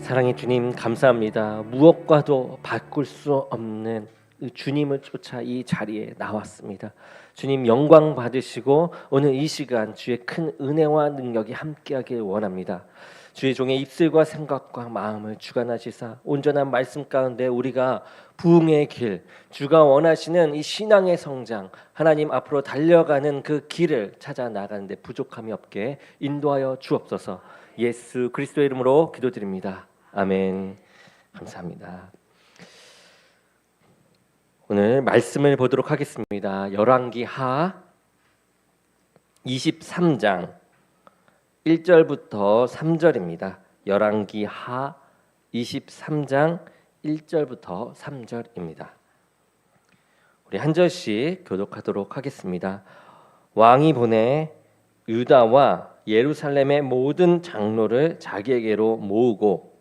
사랑의 주님 감사합니다. 무엇과도 바꿀 수 없는 주님을 쫓아 이 자리에 나왔습니다. 주님 영광 받으시고 오늘 이 시간 주의 큰 은혜와 능력이 함께하길 원합니다. 주의 종의 입술과 생각과 마음을 주관하시사 온전한 말씀 가운데 우리가 부흥의 길, 주가 원하시는 이 신앙의 성장, 하나님 앞으로 달려가는 그 길을 찾아 나가는데 부족함이 없게 인도하여 주옵소서. 예수 그리스도의 이름으로 기도드립니다. 아멘. 감사합니다. 오늘 말씀을 보도록 하겠습니다. 열왕기하 23장 1절부터 3절입니다. 열왕기하 23장 1절부터 3절입니다. 우리 한 절씩 교독하도록 하겠습니다. 왕이 보내 유다와 예루살렘의 모든 장로를 자기에게로 모으고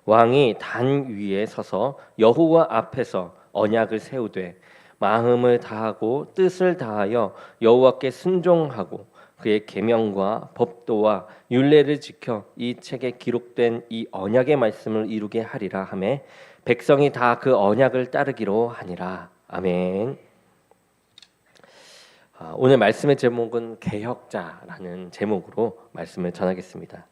왕이 단 위에 서서 여호와 앞에서 언약을 세우되 마음을 다하고 뜻을 다하여 여호와께 순종하고 그의 계명과 법도와 율례를 지켜 이 책에 기록된 이 언약의 말씀을 이루게 하리라 하매 백성이 다 그 언약을 따르기로 하니라. 아멘. 오늘 말씀의 제목은 개혁자라는 제목으로 말씀을 전하겠습니다.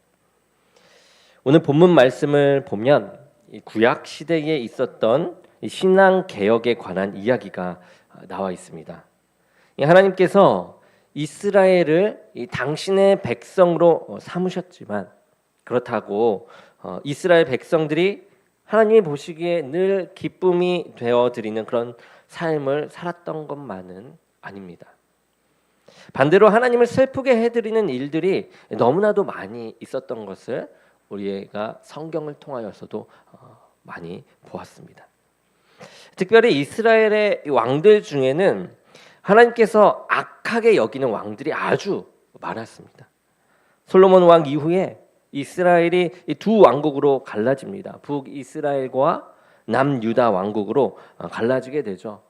오늘 본문 말씀을 보면 구약 시대에 있었던 신앙 개혁에 관한 이야기가 나와 있습니다. 하나님께서 이스라엘을 당신의 백성으로 삼으셨지만 그렇다고 이스라엘 백성들이 하나님이 보시기에 늘 기쁨이 되어드리는 그런 삶을 살았던 것만은 아닙니다. 반대로 하나님을 슬프게 해드리는 일들이 너무나도 많이 있었던 것을 우리가 성경을 통하여서도 많이 보았습니다. 특별히 이스라엘의 왕들 중에는 하나님께서 악하게 여기는 왕들이 아주 많았습니다. 솔로몬 왕 이후에 이스라엘이 두 왕국으로 갈라집니다. 북이스라엘과 남유다 왕국으로 갈라지게 되죠.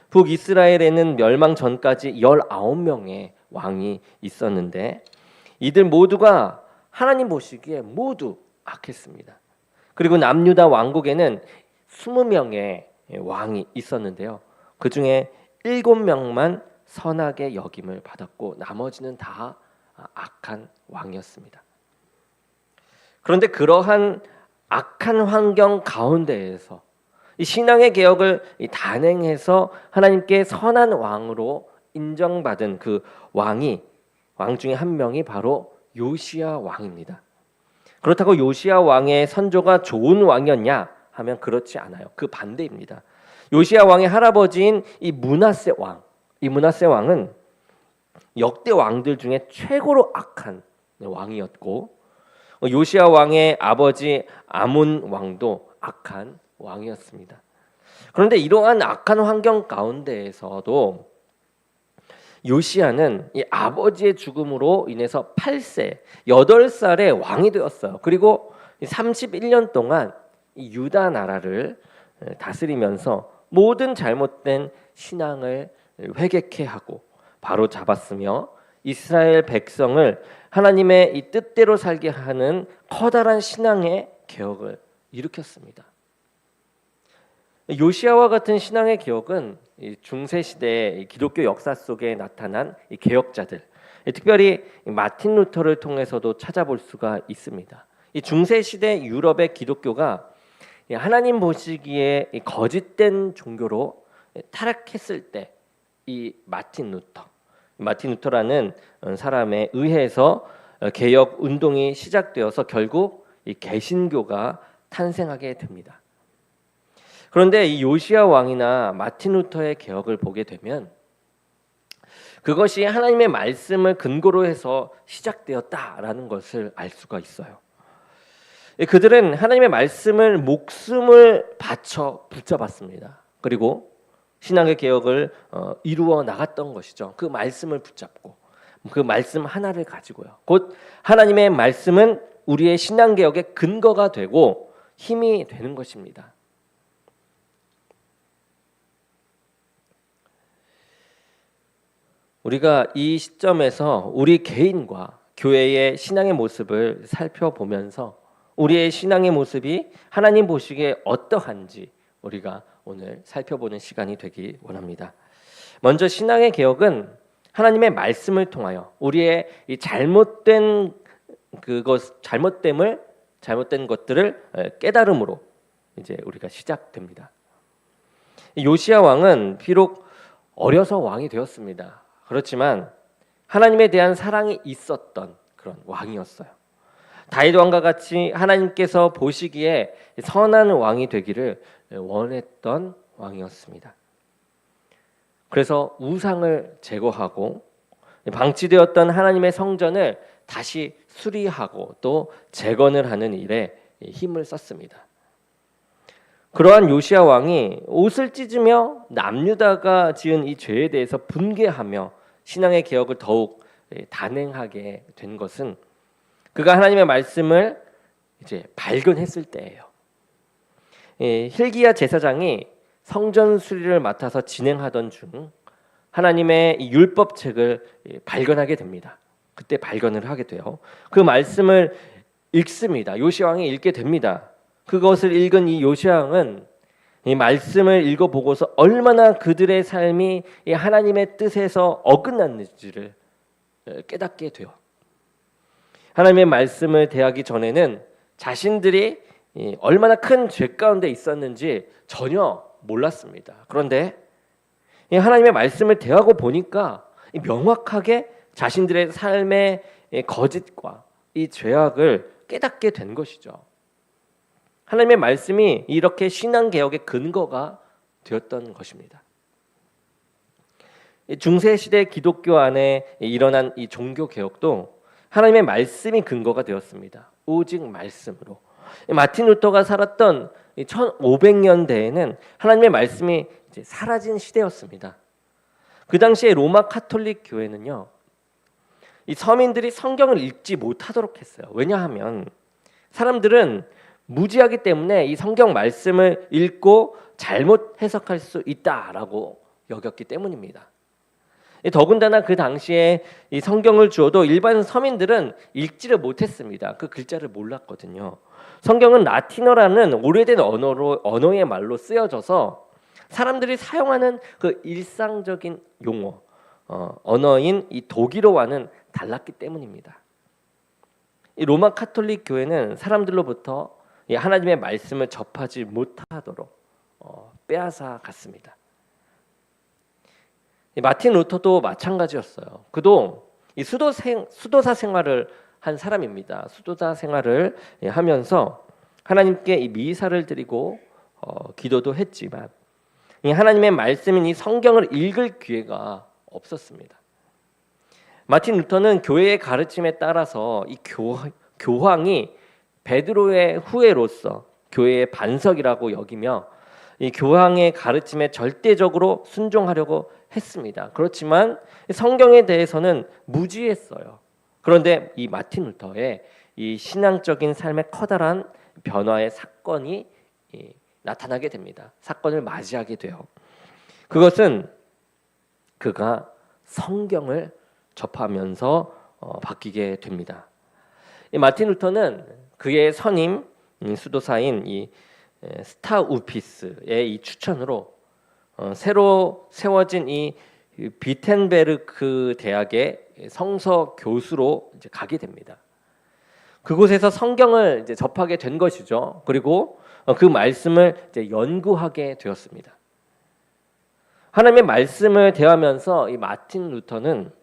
북이스라엘에는 멸망 전까지 19명의 왕이 있었는데 이들 모두가 하나님 보시기에 모두 악했습니다. 그리고 남유다 왕국에는 20명의 왕이 있었는데요. 그 중에 7명만 선하게 여김을 받았고 나머지는 다 악한 왕이었습니다. 그런데 그러한 악한 환경 가운데에서 이 신앙의 개혁을 단행해서 하나님께 선한 왕으로 인정받은 그 왕 중에 한 명이 바로 요시야 왕입니다. 그렇다고 요시야 왕의 선조가 좋은 왕이었냐 하면 그렇지 않아요. 그 반대입니다. 요시야 왕의 할아버지인 이 므낫세 왕, 이 므낫세 왕은 역대 왕들 중에 최고로 악한 왕이었고 요시야 왕의 아버지 아몬 왕도 악한 왕이었습니다. 그런데 이러한 악한 환경 가운데에서도 요시야는 이 아버지의 죽음으로 인해서 8살의 왕이 되었어요. 그리고 31년 동안 이 유다 나라를 다스리면서 모든 잘못된 신앙을 회개케 하고 바로 잡았으며 이스라엘 백성을 하나님의 이 뜻대로 살게 하는 커다란 신앙의 개혁을 일으켰습니다. 요시야와 같은 신앙의 개혁은 중세 시대의 기독교 역사 속에 나타난 개혁자들, 특별히 마틴 루터를 통해서도 찾아볼 수가 있습니다. 이 중세 시대 유럽의 기독교가 하나님 보시기에 거짓된 종교로 타락했을 때 이 마틴 루터라는 사람에 의해서 개혁 운동이 시작되어서 결국 이 개신교가 탄생하게 됩니다. 그런데 이 요시야 왕이나 마틴 루터의 개혁을 보게 되면 그것이 하나님의 말씀을 근거로 해서 시작되었다라는 것을 알 수가 있어요. 그들은 하나님의 말씀을 목숨을 바쳐 붙잡았습니다. 그리고 신앙의 개혁을 이루어 나갔던 것이죠. 그 말씀을 붙잡고 그 말씀 하나를 가지고요. 곧 하나님의 말씀은 우리의 신앙 개혁의 근거가 되고 힘이 되는 것입니다. 우리가 이 시점에서 우리 개인과 교회의 신앙의 모습을 살펴보면서 우리의 신앙의 모습이 하나님 보시기에 어떠한지 우리가 오늘 살펴보는 시간이 되기 원합니다. 먼저 신앙의 개혁은 하나님의 말씀을 통하여 우리의 이 잘못된 것들을 깨달음으로 이제 우리가 시작됩니다. 요시야 왕은 비록 어려서 왕이 되었습니다. 그렇지만 하나님에 대한 사랑이 있었던 그런 왕이었어요. 다윗 왕과 같이 하나님께서 보시기에 선한 왕이 되기를 원했던 왕이었습니다. 그래서 우상을 제거하고 방치되었던 하나님의 성전을 다시 수리하고 또 재건을 하는 일에 힘을 썼습니다. 그러한 요시야 왕이 옷을 찢으며 남유다가 지은 이 죄에 대해서 분개하며 신앙의 개혁을 더욱 단행하게 된 것은 그가 하나님의 말씀을 이제 발견했을 때예요. hil기야 제사장이 성전 수리를 맡아서 진행하던 중 하나님의 이 율법책을 발견하게 됩니다. 그때 발견을 하게 돼요. 그 말씀을 읽습니다. 요시야 왕이 읽게 됩니다. 그것을 읽은 이 요시야 왕은 이 말씀을 읽어보고서 얼마나 그들의 삶이 이 하나님의 뜻에서 어긋났는지를 깨닫게 돼요. 하나님의 말씀을 대하기 전에는 자신들이 얼마나 큰 죄 가운데 있었는지 전혀 몰랐습니다. 그런데 이 하나님의 말씀을 대하고 보니까 명확하게 자신들의 삶의 거짓과 이 죄악을 깨닫게 된 것이죠. 하나님의 말씀이 이렇게 신앙개혁의 근거가 되었던 것입니다. 중세시대 기독교 안에 일어난 이 종교개혁도 하나님의 말씀이 근거가 되었습니다. 오직 말씀으로. 마틴 루터가 살았던 1500년대에는 하나님의 말씀이 이제 사라진 시대였습니다. 그 당시에 로마 카톨릭 교회는요, 이 서민들이 성경을 읽지 못하도록 했어요. 왜냐하면 사람들은 무지하기 때문에 이 성경 말씀을 읽고 잘못 해석할 수 있다라고 여겼기 때문입니다. 더군다나 그 당시에 이 성경을 주어도 일반 서민들은 읽지를 못했습니다. 그 글자를 몰랐거든요. 성경은 라틴어라는 오래된 언어의 말로 쓰여져서 사람들이 사용하는 그 일상적인 용어, 언어인 이 독일어와는 달랐기 때문입니다. 이 로마 카톨릭 교회는 사람들로부터 이 하나님의 말씀을 접하지 못하도록 빼앗아 갔습니다. 마틴 루터도 마찬가지였어요. 그도 이 수도사 생활을 한 사람입니다. 수도사 생활을 하면서 하나님께 이 미사를 드리고 기도도 했지만 이 하나님의 말씀인 이 성경을 읽을 기회가 없었습니다. 마틴 루터는 교회의 가르침에 따라서 이 교황이 베드로의 후예로서 교회의 반석이라고 여기며 이 교황의 가르침에 절대적으로 순종하려고 했습니다. 그렇지만 성경에 대해서는 무지했어요. 그런데 이 마틴 루터의 이 신앙적인 삶의 커다란 변화의 사건이 나타나게 됩니다. 사건을 맞이하게 돼요. 그것은 그가 성경을 접하면서 바뀌게 됩니다. 이 마틴 루터는 그의 선임 수도사인 이 스타우피스의 이 추천으로 새로 세워진 이 비텐베르크 대학의 성서 교수로 이제 가게 됩니다. 그곳에서 성경을 이제 접하게 된 것이죠. 그리고 그 말씀을 이제 연구하게 되었습니다. 하나님의 말씀을 대하면서 이 마틴 루터는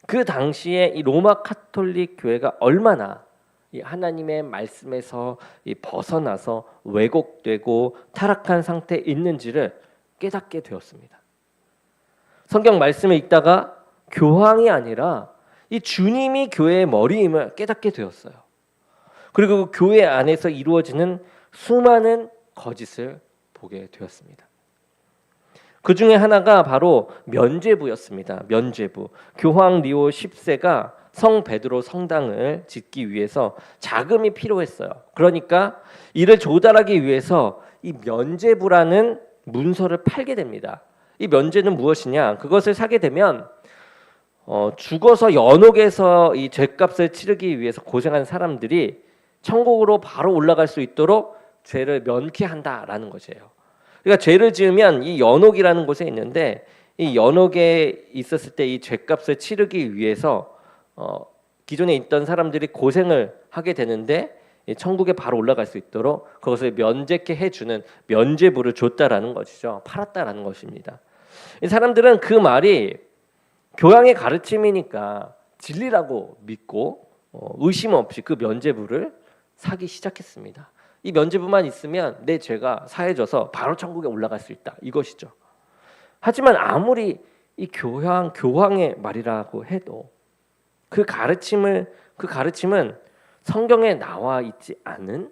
그 당시에 이 로마 카톨릭 교회가 얼마나 이 하나님의 말씀에서 이 벗어나서 왜곡되고 타락한 상태에 있는지를 깨닫게 되었습니다. 성경 말씀을 읽다가 교황이 아니라 이 주님이 교회의 머리임을 깨닫게 되었어요. 그리고 그 교회 안에서 이루어지는 수많은 거짓을 보게 되었습니다. 그 중에 하나가 바로 면죄부였습니다. 면죄부. 교황 리오 10세가 성 베드로 성당을 짓기 위해서 자금이 필요했어요. 그러니까 이를 조달하기 위해서 이 면죄부라는 문서를 팔게 됩니다. 이 면죄는 무엇이냐? 그것을 사게 되면 죽어서 연옥에서 이 죄값을 치르기 위해서 고생한 사람들이 천국으로 바로 올라갈 수 있도록 죄를 면케한다라는 것이에요. 그러니까 죄를 지으면 이 연옥이라는 곳에 있는데 이 연옥에 있었을 때 이 죄값을 치르기 위해서 기존에 있던 사람들이 고생을 하게 되는데 천국에 바로 올라갈 수 있도록 그것을 면제케 해주는 면죄부를 줬다라는 것이죠. 팔았다라는 것입니다. 이 사람들은 그 말이 교황의 가르침이니까 진리라고 믿고 의심 없이 그 면죄부를 사기 시작했습니다. 이 면죄부만 있으면 내 죄가 사해져서 바로 천국에 올라갈 수 있다. 이것이죠. 하지만 아무리 이 교황의 말이라고 해도 그 가르침은 성경에 나와 있지 않은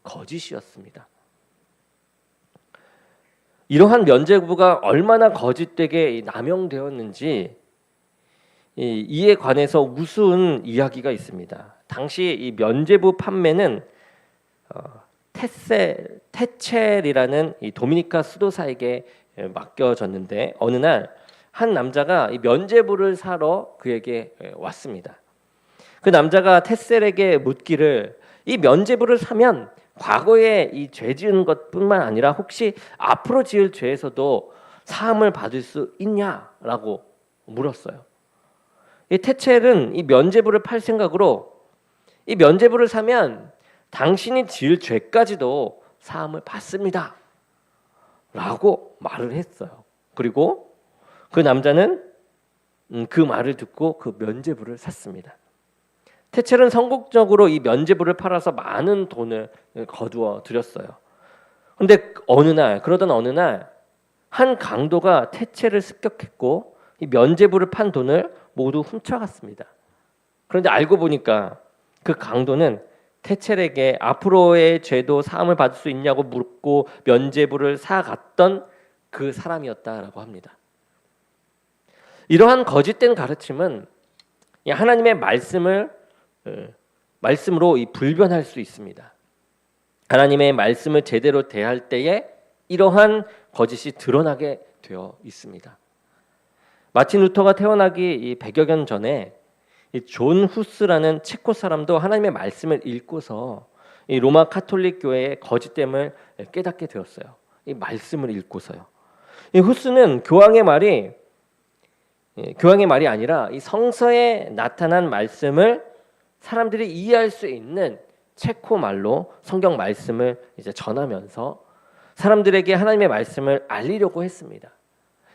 거짓이었습니다. 이러한 면죄부가 얼마나 거짓되게 남용되었는지 이에 관해서 우스운 이야기가 있습니다. 당시 이 면죄부 판매는 테첼이라는 이 도미니카 수도사에게 맡겨졌는데 어느 날 한 남자가 이 면죄부를 사러 그에게 왔습니다. 그 남자가 테셀에게 묻기를 이 면죄부를 사면 과거에 이 죄 지은 것뿐만 아니라 혹시 앞으로 지을 죄에서도 사함을 받을 수 있냐라고 물었어요. 이 테첼은 이 면죄부를 팔 생각으로 이 면죄부를 사면 당신이 지을 죄까지도 사함을 받습니다 라고 말을 했어요. 그리고 그 남자는 그 말을 듣고 그 면죄부를 샀습니다. 테첼은 성공적으로 이 면죄부를 팔아서 많은 돈을 거두어 들였어요. 그런데 그러던 어느 날 한 강도가 테첼을 습격했고 이 면죄부를 판 돈을 모두 훔쳐갔습니다. 그런데 알고 보니까 그 강도는 테첼에게 앞으로의 죄도 사함을 받을 수 있냐고 묻고 면죄부를 사갔던 그 사람이었다라고 합니다. 이러한 거짓된 가르침은 하나님의 말씀으로 불변할 수 있습니다. 하나님의 말씀을 제대로 대할 때에 이러한 거짓이 드러나게 되어 있습니다. 마틴 루터가 태어나기 100여 년 전에 존 후스라는 체코 사람도 하나님의 말씀을 읽고서 이 로마 카톨릭 교회의 거짓됨을 깨닫게 되었어요. 이 말씀을 읽고서요. 이 후스는 교황의 말이 아니라 이 성서에 나타난 말씀을 사람들이 이해할 수 있는 체코 말로 성경 말씀을 이제 전하면서 사람들에게 하나님의 말씀을 알리려고 했습니다.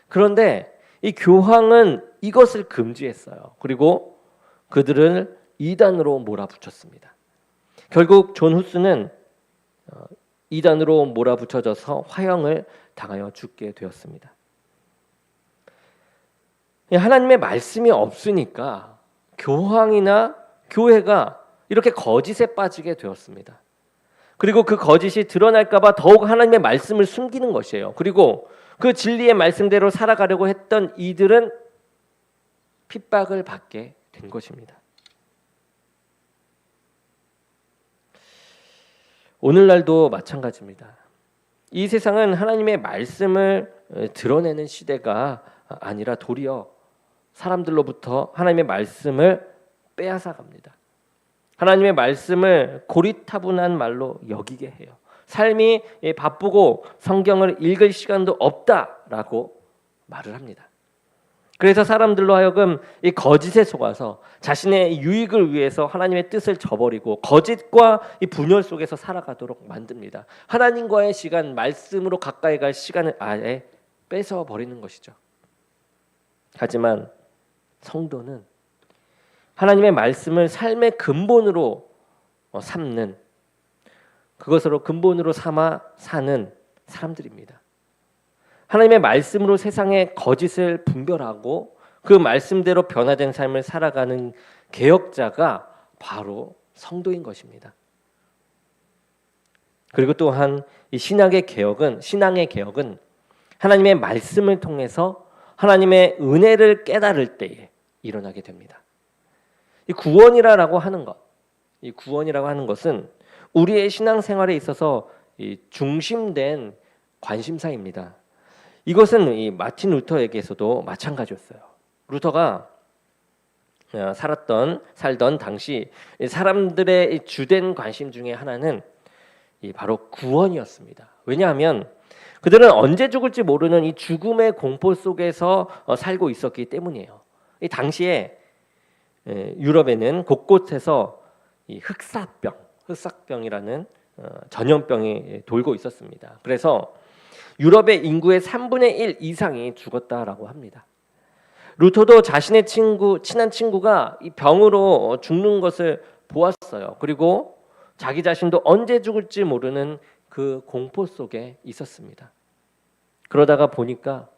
그런데 이 교황은 이것을 금지했어요. 그리고 그들을 이단으로 몰아붙였습니다. 결국 존 후스는 이단으로 몰아붙여져서 화형을 당하여 죽게 되었습니다. 하나님의 말씀이 없으니까 교황이나 교회가 이렇게 거짓에 빠지게 되었습니다. 그리고 그 거짓이 드러날까 봐 더욱 하나님의 말씀을 숨기는 것이에요. 그리고 그 진리의 말씀대로 살아가려고 했던 이들은 핍박을 받게 된 것입니다. 오늘날도 마찬가지입니다. 이 세상은 하나님의 말씀을 드러내는 시대가 아니라 도리어 사람들로부터 하나님의 말씀을 빼앗아 갑니다. 하나님의 말씀을 고리타분한 말로 여기게 해요. 삶이 바쁘고 성경을 읽을 시간도 없다라고 말을 합니다. 그래서 사람들로 하여금 이 거짓에 속아서 자신의 유익을 위해서 하나님의 뜻을 저버리고 거짓과 이 분열 속에서 살아가도록 만듭니다. 하나님과의 시간, 말씀으로 가까이 갈 시간을 아예 뺏어 버리는 것이죠. 하지만 성도는 하나님의 말씀을 삶의 근본으로 삼는, 그것으로 근본으로 삼아 사는 사람들입니다. 하나님의 말씀으로 세상의 거짓을 분별하고 그 말씀대로 변화된 삶을 살아가는 개혁자가 바로 성도인 것입니다. 그리고 또한 이 신앙의 개혁은 하나님의 말씀을 통해서 하나님의 은혜를 깨달을 때에 일어나게 됩니다. 이 구원이라고 하는 것, 이 구원이라고 하는 것은 우리의 신앙생활에 있어서 이 중심된 관심사입니다. 이것은 이 마틴 루터에게서도 마찬가지였어요. 루터가 살던 당시 사람들의 주된 관심 중에 하나는 바로 구원이었습니다. 왜냐하면 그들은 언제 죽을지 모르는 이 죽음의 공포 속에서 살고 있었기 때문이에요. 이 당시에 유럽에는 곳곳에서 이 흑사병이라는 전염병이 돌고 있었습니다. 그래서 유럽의 인구의 3분의 1 이상이 죽었다라고 합니다. 루터도 자신의 친한 친구가 이 병으로 죽는 것을 보았어요. 그리고 자기 자신도 언제 죽을지 모르는 그 공포 속에 있었습니다. 그러다가 보니까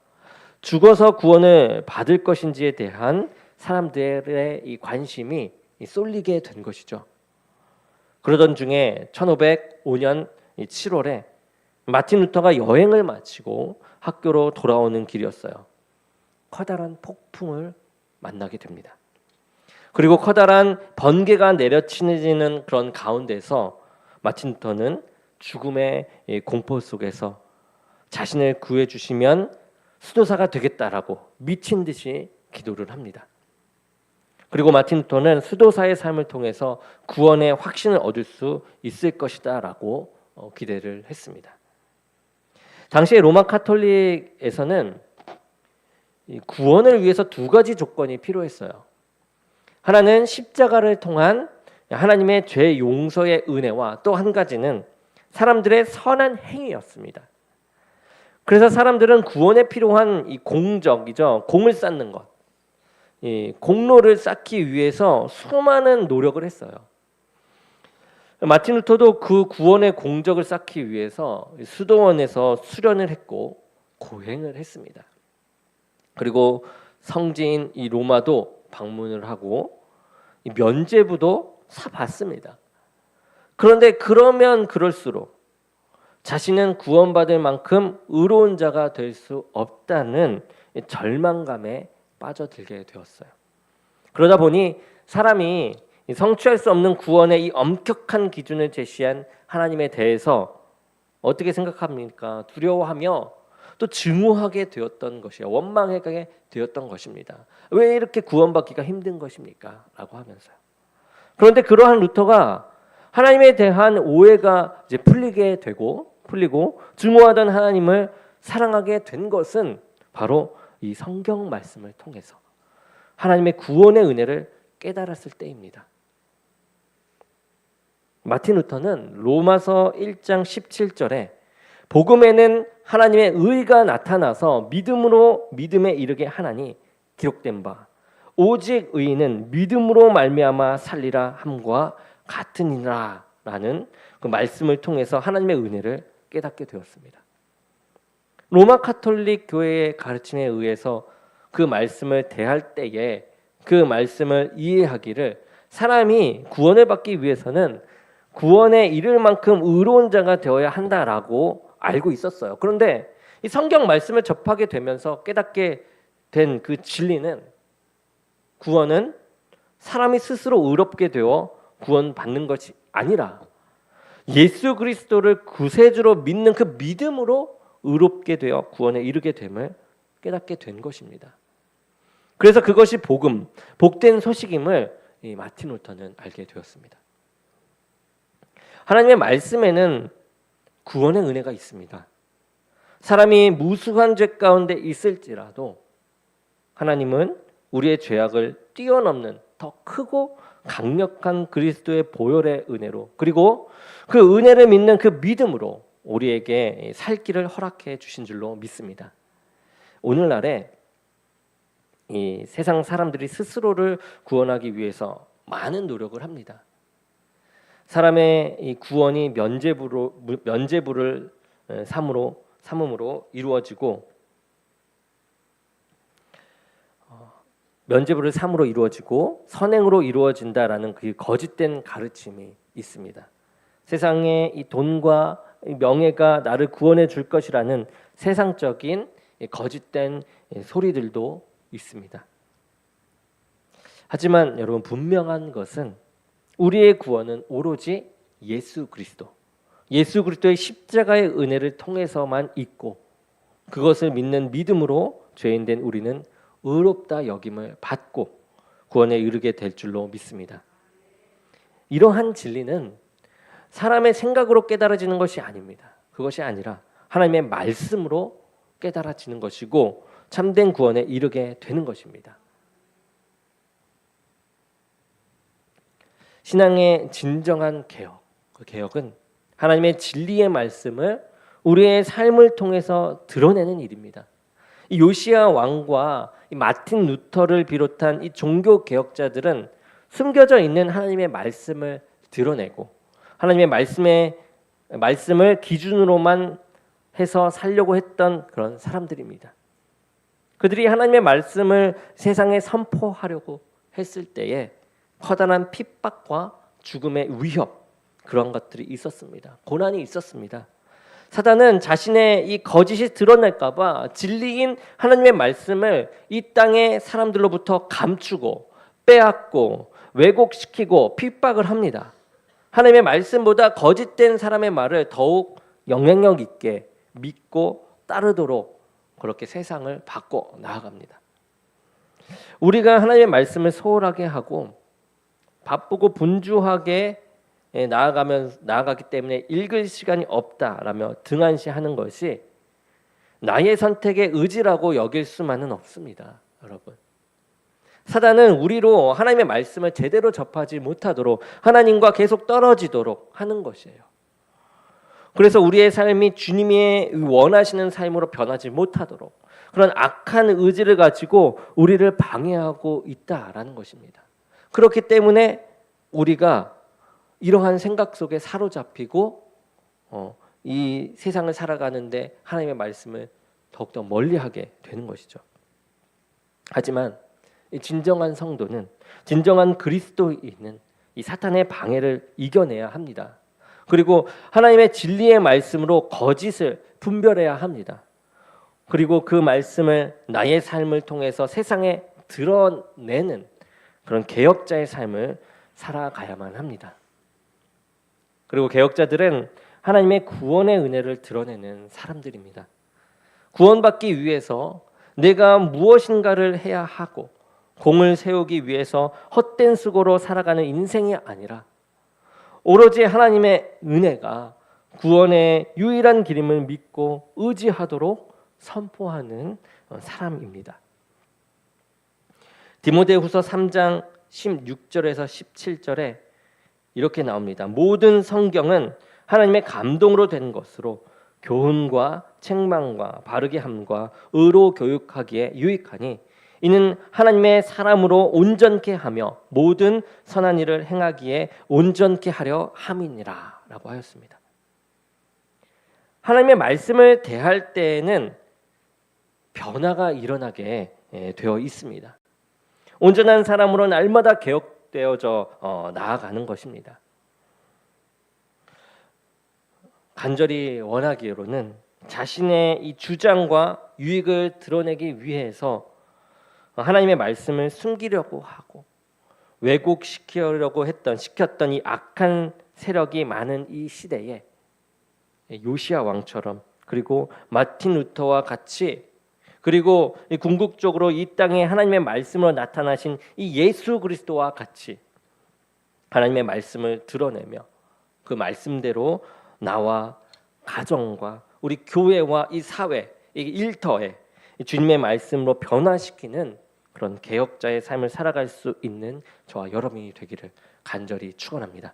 죽어서 구원을 받을 것인지에 대한 사람들의 이 관심이 쏠리게 된 것이죠. 그러던 중에 1505년 7월에 마틴 루터가 여행을 마치고 학교로 돌아오는 길이었어요. 커다란 폭풍을 만나게 됩니다. 그리고 커다란 번개가 내려치는 그런 가운데서 마틴 루터는 죽음의 공포 속에서 자신을 구해주시면 수도사가 되겠다라고 미친 듯이 기도를 합니다. 그리고 마틴 루터는 수도사의 삶을 통해서 구원의 확신을 얻을 수 있을 것이다라고 기대를 했습니다. 당시에 로마 카톨릭에서는 구원을 위해서 두 가지 조건이 필요했어요. 하나는 십자가를 통한 하나님의 죄 용서의 은혜와 또 한 가지는 사람들의 선한 행위였습니다. 그래서 사람들은 구원에 필요한 이 공적이죠. 공을 쌓는 것, 이 공로를 쌓기 위해서 수많은 노력을 했어요. 마틴 루터도 그 구원의 공적을 쌓기 위해서 수도원에서 수련을 했고 고행을 했습니다. 그리고 성지인 이 로마도 방문을 하고 이 면죄부도 사봤습니다. 그런데 그러면 그럴수록 자신은 구원받을 만큼 의로운 자가 될 수 없다는 절망감에 빠져들게 되었어요. 그러다 보니 사람이 성취할 수 없는 구원의 이 엄격한 기준을 제시한 하나님에 대해서 어떻게 생각합니까? 두려워하며 또 증오하게 되었던 것이요, 원망하게 되었던 것입니다. 왜 이렇게 구원받기가 힘든 것입니까? 라고 하면서요. 그런데 그러한 루터가 하나님에 대한 오해가 이제 풀리고 증오하던 하나님을 사랑하게 된 것은 바로 이 성경 말씀을 통해서 하나님의 구원의 은혜를 깨달았을 때입니다. 마틴 루터는 로마서 1장 17절에 복음에는 하나님의 의가 나타나서 믿음으로 믿음에 이르게 하나니 기록된 바 오직 의인은 믿음으로 말미암아 살리라 함과 같으니라 라는 그 말씀을 통해서 하나님의 은혜를 깨닫게 되었습니다. 로마 카톨릭 교회의 가르침에 의해서 그 말씀을 대할 때에 그 말씀을 이해하기를 사람이 구원을 받기 위해서는 구원에 이를 만큼 의로운 자가 되어야 한다라고 알고 있었어요. 그런데 이 성경 말씀을 접하게 되면서 깨닫게 된 그 진리는 구원은 사람이 스스로 의롭게 되어 구원받는 것이 아니라 예수 그리스도를 구세주로 믿는 그 믿음으로 의롭게 되어 구원에 이르게 됨을 깨닫게 된 것입니다. 그래서 그것이 복된 소식임을 이 마틴 루터는 알게 되었습니다. 하나님의 말씀에는 구원의 은혜가 있습니다. 사람이 무수한 죄 가운데 있을지라도 하나님은 우리의 죄악을 뛰어넘는 더 크고 강력한 그리스도의 보혈의 은혜로, 그리고 그 은혜를 믿는 그 믿음으로 우리에게 살 길을 허락해 주신 줄로 믿습니다. 오늘날에 이 세상 사람들이 스스로를 구원하기 위해서 많은 노력을 합니다. 사람의 이 구원이 면죄부를 삼음으로 이루어지고 선행으로 이루어진다라는 그 거짓된 가르침이 있습니다. 세상에 이 돈과 명예가 나를 구원해 줄 것이라는 세상적인 거짓된 소리들도 있습니다. 하지만 여러분, 분명한 것은 우리의 구원은 오로지 예수 그리스도의 십자가의 은혜를 통해서만 있고, 그것을 믿는 믿음으로 죄인된 우리는 의롭다 여김을 받고 구원에 이르게 될 줄로 믿습니다. 이러한 진리는 사람의 생각으로 깨달아지는 것이 아닙니다. 그것이 아니라 하나님의 말씀으로 깨달아지는 것이고 참된 구원에 이르게 되는 것입니다. 신앙의 진정한 개혁, 그 개혁은 하나님의 진리의 말씀을 우리의 삶을 통해서 드러내는 일입니다. 이 요시야 왕과 이 마틴 루터를 비롯한 이 종교 개혁자들은 숨겨져 있는 하나님의 말씀을 드러내고 하나님의 말씀을 기준으로만 해서 살려고 했던 그런 사람들입니다. 그들이 하나님의 말씀을 세상에 선포하려고 했을 때에 커다란 핍박과 죽음의 위협, 그런 것들이 있었습니다. 고난이 있었습니다. 사단은 자신의 이 거짓이 드러날까 봐 진리인 하나님의 말씀을 이 땅의 사람들로부터 감추고 빼앗고 왜곡시키고 핍박을 합니다. 하나님의 말씀보다 거짓된 사람의 말을 더욱 영향력 있게 믿고 따르도록 그렇게 세상을 바꿔 나아갑니다. 우리가 하나님의 말씀을 소홀하게 하고 바쁘고 분주하게 나아가기 때문에 읽을 시간이 없다라며 등한시하는 것이 나의 선택의 의지라고 여길 수만은 없습니다. 여러분, 사단은 우리로 하나님의 말씀을 제대로 접하지 못하도록 하나님과 계속 떨어지도록 하는 것이에요. 그래서 우리의 삶이 주님이 원하시는 삶으로 변하지 못하도록 그런 악한 의지를 가지고 우리를 방해하고 있다라는 것입니다. 그렇기 때문에 우리가 이러한 생각 속에 사로잡히고 이 세상을 살아가는데 하나님의 말씀을 더욱더 멀리하게 되는 것이죠. 하지만 진정한 성도는, 진정한 그리스도인은 이 사탄의 방해를 이겨내야 합니다. 그리고 하나님의 진리의 말씀으로 거짓을 분별해야 합니다. 그리고 그 말씀을 나의 삶을 통해서 세상에 드러내는 그런 개혁자의 삶을 살아가야만 합니다. 그리고 개혁자들은 하나님의 구원의 은혜를 드러내는 사람들입니다. 구원받기 위해서 내가 무엇인가를 해야 하고 공을 세우기 위해서 헛된 수고로 살아가는 인생이 아니라 오로지 하나님의 은혜가 구원의 유일한 길임을 믿고 의지하도록 선포하는 사람입니다. 디모데후서 3장 16절에서 17절에 이렇게 나옵니다. 모든 성경은 하나님의 감동으로 된 것으로 교훈과 책망과 바르게 함과 의로 교육하기에 유익하니 이는 하나님의 사람으로 온전케 하며 모든 선한 일을 행하기에 온전케 하려 함이니라 라고 하였습니다. 하나님의 말씀을 대할 때에는 변화가 일어나게 되어 있습니다. 온전한 사람으로 날마다 개혁되어져 나아가는 것입니다. 간절히 원하기로는 자신의 이 주장과 유익을 드러내기 위해서 하나님의 말씀을 숨기려고 하고 왜곡시키려고 시켰던 이 악한 세력이 많은 이 시대에 요시야 왕처럼, 그리고 마틴 루터와 같이, 그리고 궁극적으로 이 땅에 하나님의 말씀으로 나타나신 이 예수 그리스도와 같이 하나님의 말씀을 드러내며 그 말씀대로 나와 가정과 우리 교회와 이 사회, 이 일터에 주님의 말씀으로 변화시키는 그런 개혁자의 삶을 살아갈 수 있는 저와 여러분이 되기를 간절히 축원합니다.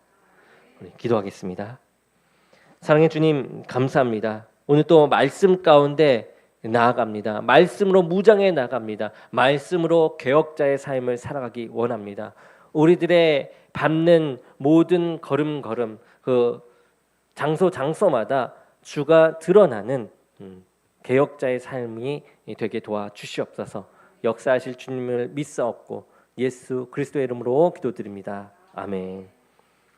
기도하겠습니다. 사랑의 주님, 감사합니다. 오늘 또 말씀 가운데 나아갑니다. 말씀으로 무장해 나갑니다. 말씀으로 개혁자의 삶을 살아가기 원합니다. 우리들의 밟는 모든 걸음걸음, 그 장소마다 주가 드러나는 개혁자의 삶이 되게 도와주시옵소서. 역사하실 주님을 믿사옵고 예수 그리스도의 이름으로 기도드립니다. 아멘.